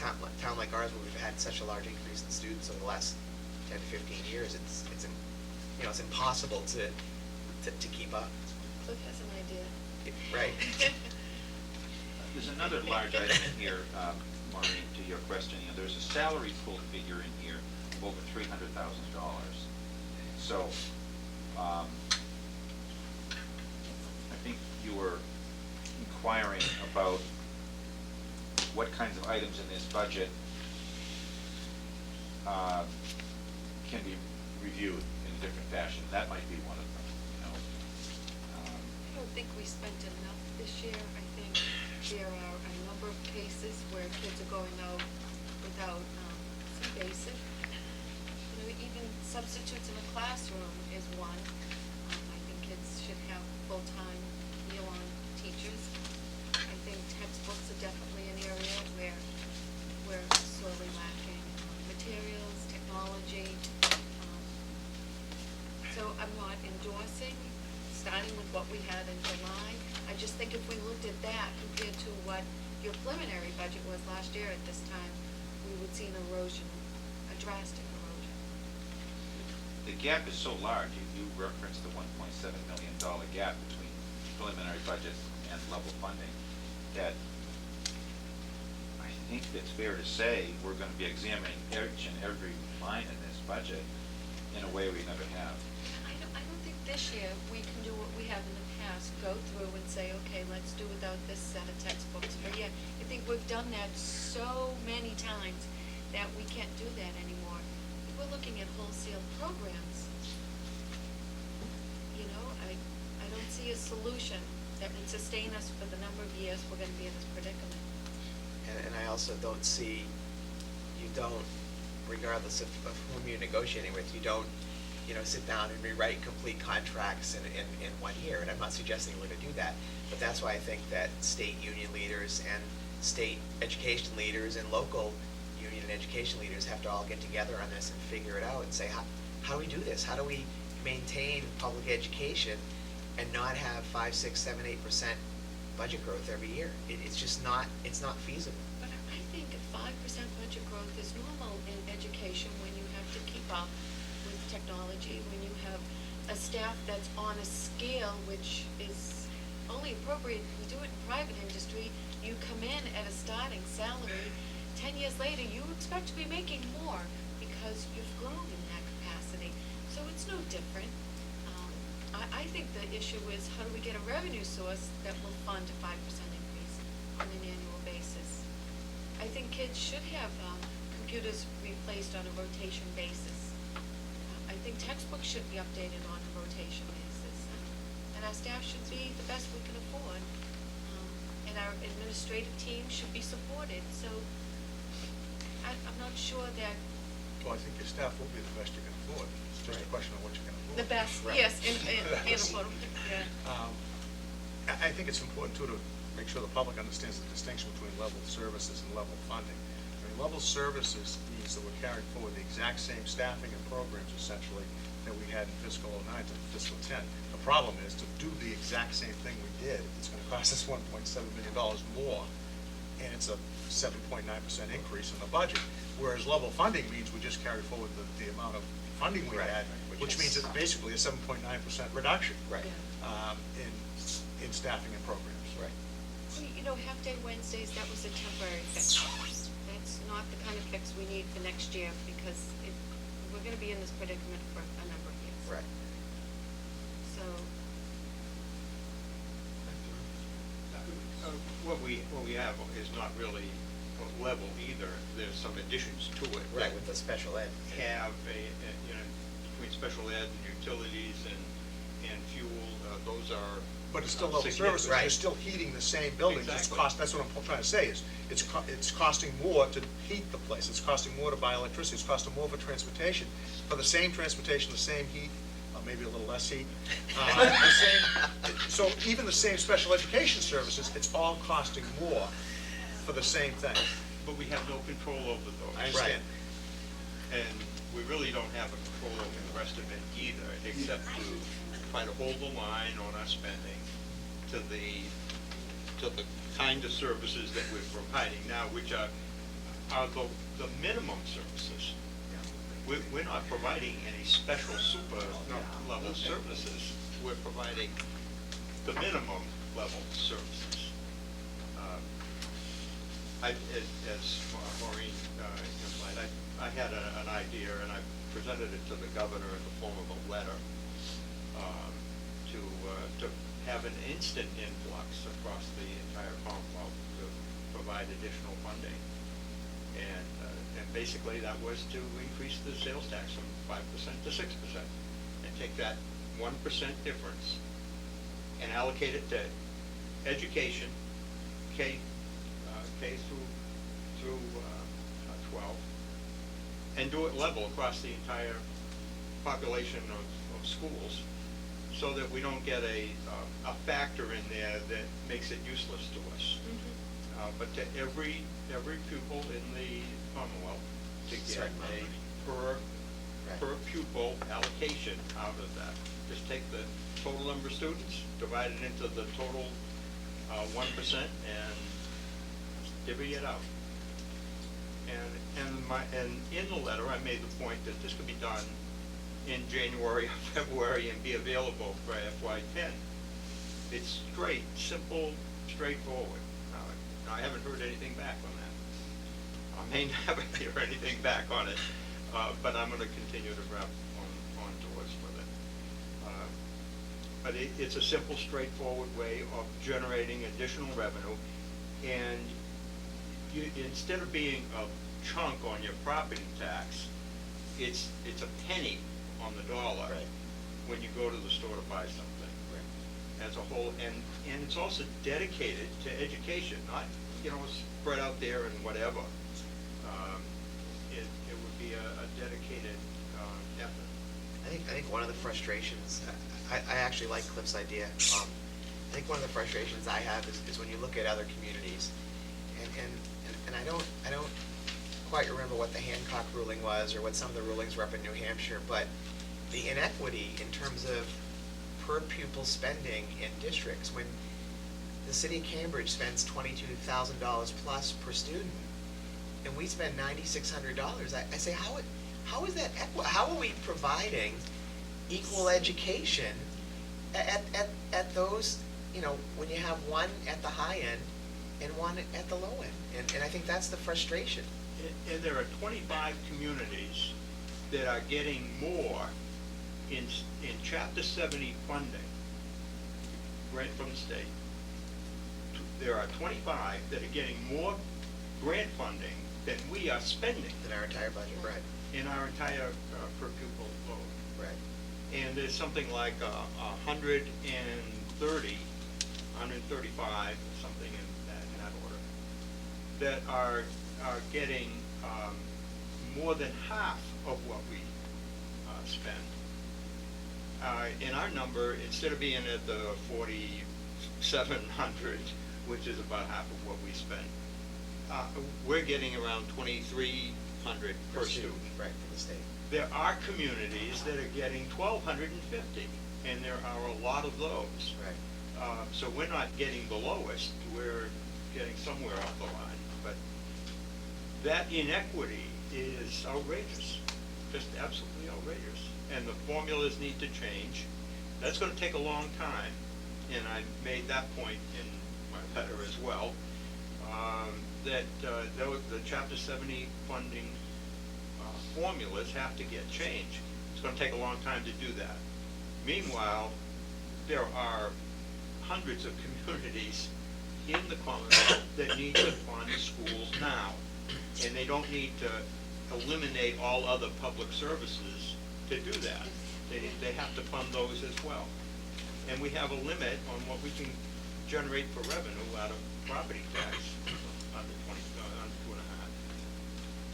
town like ours, where we've had such a large increase in students over the last 10 to 15 years, it's impossible to keep up. Cliff has an idea. Right. There's another large item in here, Maureen, to your question. There's a salary pool figure in here of over $300,000. So, I think you were inquiring about what kinds of items in this budget can be reviewed in a different fashion. That might be one of them, I don't think we spent enough this year. I think there are a number of cases where kids are going out without some basic. Even substitutes in a classroom is one. I think kids should have full-time meal-on teachers. I think textbooks are definitely an area where we're sorely lacking. Materials, technology. So I'm not endorsing starting with what we had in July. I just think if we looked at that compared to what your preliminary budget was last year at this time, we would see an erosion, a drastic erosion. The gap is so large. You referenced the $1.7 million gap between preliminary budget and level funding, that I think it's fair to say we're going to be examining each and every line in this budget in a way we never have. I don't think this year we can do what we have in the past, go through and say, okay, let's do without this set of textbooks. But yeah, I think we've done that so many times that we can't do that anymore. We're looking at wholesale programs. I don't see a solution that would sustain us for the number of years we're going to be in this predicament. And I also don't see, regardless of whom you're negotiating with, you don't, sit down and rewrite complete contracts in 1 year. And I'm not suggesting we're going to do that, but that's why I think that state union leaders and state education leaders and local union and education leaders have to all get together on this and figure it out and say, how do we do this? How do we maintain public education and not have 5, 6, 7, 8% budget growth every year? It's just not feasible. But I think a 5% budget growth is normal in education when you have to keep up with technology, when you have a staff that's on a scale which is only appropriate. We do it in private industry. You come in at a starting salary. 10 years later, you expect to be making more because you've grown in that capacity. So it's no different. I think the issue is how do we get a revenue source that will fund a 5% increase on an annual basis. I think kids should have computers replaced on a rotation basis. I think textbooks should be updated on a rotation basis. And our staff should be the best we can afford. And our administrative team should be supported. So I'm not sure that... Well, I think your staff will be the best you can afford. It's just a question of what you can afford. The best, Right. yes, in yeah. I think it's important, too, to make sure the public understands the distinction between level services and level funding. Level services means that we're carrying forward the exact same staffing and programs, essentially, that we had in fiscal 09 to fiscal 10. The problem is, to do the exact same thing we did, it's going to cost us $1.7 million more, and it's a 7.9% increase in the budget. Whereas level funding means we just carry forward the amount of funding we had, which means it's basically a 7.9% reduction Right. in staffing and programs. Right. Well, half-day Wednesdays, that was a temporary fix. That's not the kind of fix we need for next year because we're going to be in this predicament for a number of years. Right. So. What we have is not really a level either. There's some additions to it. Right, with the special ed. Have between special ed and utilities and fuel, those are. But it's still level services. Right. You're still heating the same buildings. Exactly. That's what I'm trying to say is it's costing more to heat the place. It's costing more to buy electricity. It's costing more for transportation. For the same transportation, the same heat, maybe a little less heat. So even the same special education services, it's all costing more for the same thing. But we have no control over those. I understand. And we really don't have a control over the rest of it either, except to try to hold the line on our spending to the kind of services that we're providing now, which are are the minimum services. We're not providing any special super level services. We're providing the minimum level services. As Maureen implied, I had an idea, and I presented it to the governor in the form of a letter to have an instant influx across the entire Commonwealth to provide additional funding. And basically that was to increase the sales tax from 5% to 6%, and take that 1% difference and allocate it to education, K through 12, and do it level across the entire population of schools, so that we don't get a factor in there that makes it useless to us. But to every pupil in the Commonwealth to get Certain amount. per pupil allocation out of that. Just take the total number of students, divide it into the total 1%, and divvy it out. And in the letter, I made the point that this could be done in January or February and be available for FY10. It's straight, simple, straightforward. I haven't heard anything back on that. I may never hear anything back on it, but I'm going to continue to grab on towards with it. But it's a simple, straightforward way of generating additional revenue, and instead of being a chunk on your property tax, it's a penny on the dollar when you go to the store to buy something. As a whole, and it's also dedicated to education, not, spread out there and whatever. It would be a dedicated effort. I think one of the frustrations, I actually like Cliff's idea. I think one of the frustrations I have is when you look at other communities, and I don't quite remember what the Hancock ruling was or what some of the rulings were up in New Hampshire, but the inequity in terms of per pupil spending in districts, when the city of Cambridge spends $22,000 plus per student, and we spend $9,600. I say, how is that equal? How are we providing equal education at those, when you have one at the high end and one at the low end? And I think that's the frustration. And there are 25 communities that are getting more in Chapter 70 funding, grant from the state. There are 25 that are getting more grant funding than we are spending In our entire budget, right? in our entire per pupil load. Right. And there's something like 130, 135, something in that order, that are getting more than half of what we spend. In our number, instead of being at the 4,700, which is about half of what we spend, we're getting around 2,300 per student. Right, from the state. There are communities that are getting 1,250, and there are a lot of those. Right. So we're not getting the lowest, we're getting somewhere up the line. But that inequity is outrageous, just absolutely outrageous. And the formulas need to change. That's going to take a long time, and I made that point in my letter as well, that the Chapter 70 funding formulas have to get changed. It's going to take a long time to do that. Meanwhile, there are hundreds of communities in the Commonwealth that need to fund schools now, and they don't need to eliminate all other public services to do that. They have to fund those as well. And we have a limit on what we can generate for revenue out of property tax under 2.5.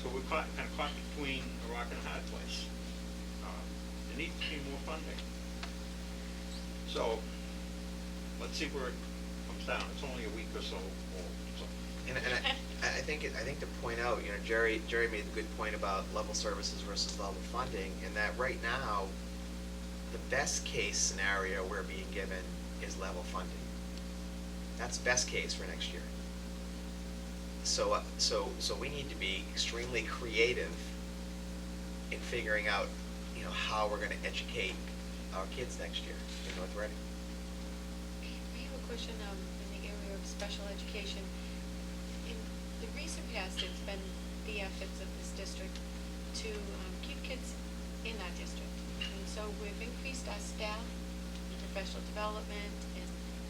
So we're kind of caught between a rock and a hard place. There needs to be more funding. So let's see where it comes down. It's only a week or so old. So. And I think to point out, Jerry made a good point about level services versus level funding, and that right now, the best case scenario we're being given is level funding. That's best case for next year. So we need to be extremely creative in figuring out, you know, how we're gonna educate our kids next year in North Reading. I have a question, in the area of special education. In the recent past, it's been the efforts of this district to, keep kids in our district. And so we've increased our staff in professional development and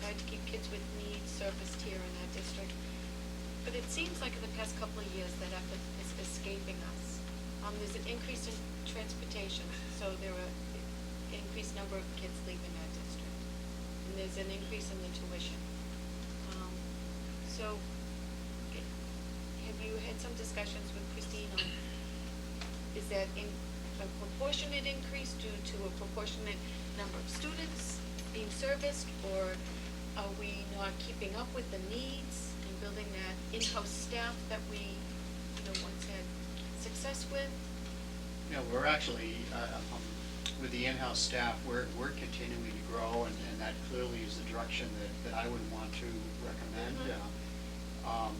tried to keep kids with needs serviced here in our district. But it seems like in the past couple of years, that effort is escaping us. There's an increase in transportation, so there are an increased number of kids leaving our district. And there's an increase in the tuition. So, have you had some discussions with Christine on, is that in a proportionate increase due to a proportionate number of students being serviced, or are we not keeping up with the needs and building that in-house staff that we, once had success with? Yeah, we're actually, with the in-house staff, we're continuing to grow, and that clearly is the direction that I would want to recommend. Mhm.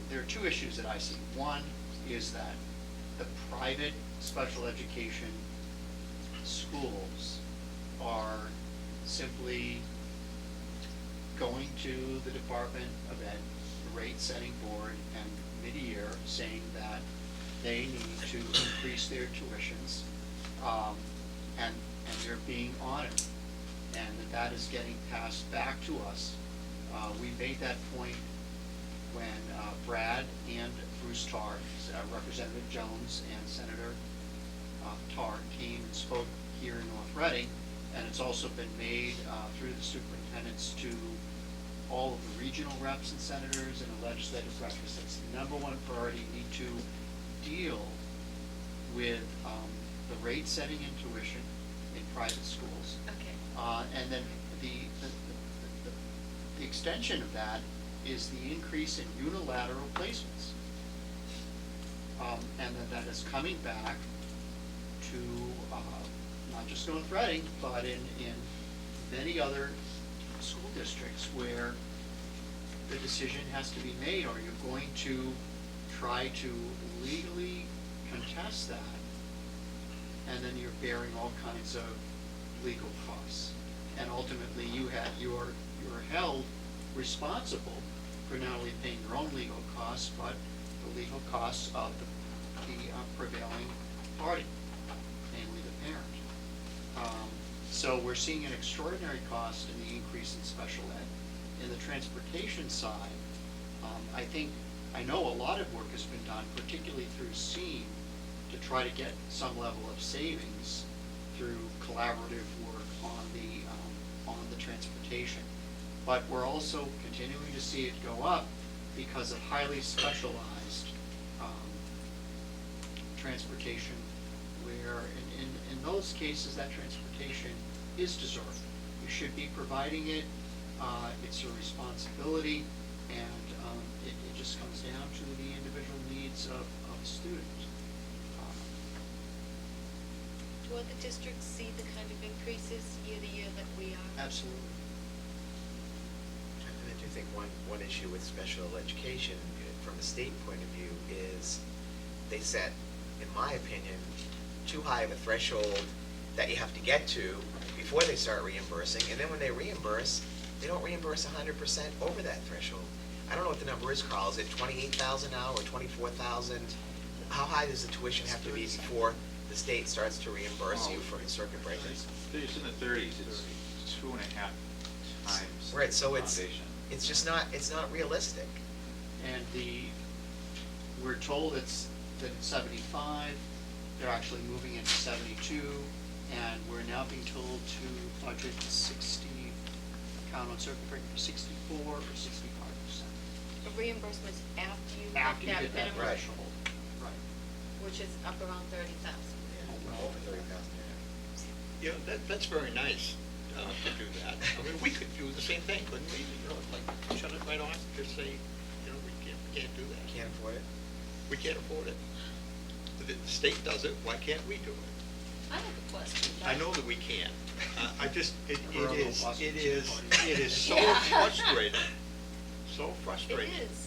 There are two issues that I see. One is that the private special education schools are simply going to the Department of Ed, the rate setting board, and mid-year saying that they need to increase their tuitions, and they're being honored, and that is getting passed back to us. We made that point when Brad and Bruce Tarr, Representative Jones and Senator Tarr came and spoke here in North Reading, and it's also been made through the superintendents to all of the regional reps and senators and the legislative representatives. The number one priority, need to deal with the rate setting and tuition in private schools. Okay. And then the extension of that is the increase in unilateral placements. And that is coming back to not just North Reading, but in many other school districts where the decision has to be made: are you going to try to legally contest that, and then you're bearing all kinds of legal costs, and ultimately you are held responsible for not only paying your own legal costs, but the legal costs of the prevailing party, namely the parent. So we're seeing an extraordinary cost in the increase in special ed. In the transportation side, I know a lot of work has been done, particularly through SEAM, to try to get some level of savings through collaborative work on the transportation. But we're also continuing to see it go up because of highly specialized transportation, where in those cases that transportation is deserved. You should be providing it. It's your responsibility, and it just comes down to the individual needs of a student. Do other districts see the kind of increases year to year that we are? Absolutely. And I do think one issue with special education from a state point of view is they set, in my opinion, too high of a threshold that you have to get to before they start reimbursing, and then when they reimburse, they don't reimburse 100% over that threshold. I don't know what the number is, Carl. Is it 28,000 now or 24,000? How high does the tuition have to be before the state starts to reimburse you for circuit breakers? It's in the 30s, it's 2.5 times Right, so the it's foundation. just not, it's not realistic. And we're told that it's 75, they're actually moving into 72, and we're now being told to budget 60, count on circuit breaker for 64 or 65%. The reimbursements after you hit After you that hit that minimum, threshold, right. which is up around 30,000. Yeah, over 30,000. You know, that's very nice to do that. I mean, we could do the same thing, couldn't we? You know, like shut it right off, just say, we can't do that. Can't afford it. We can't afford it. The state does it, why can't we do it? I have a question. I know that we can. I just, it We're on the is bus it with is somebody. it is so Yeah. frustrating, so frustrating. It is.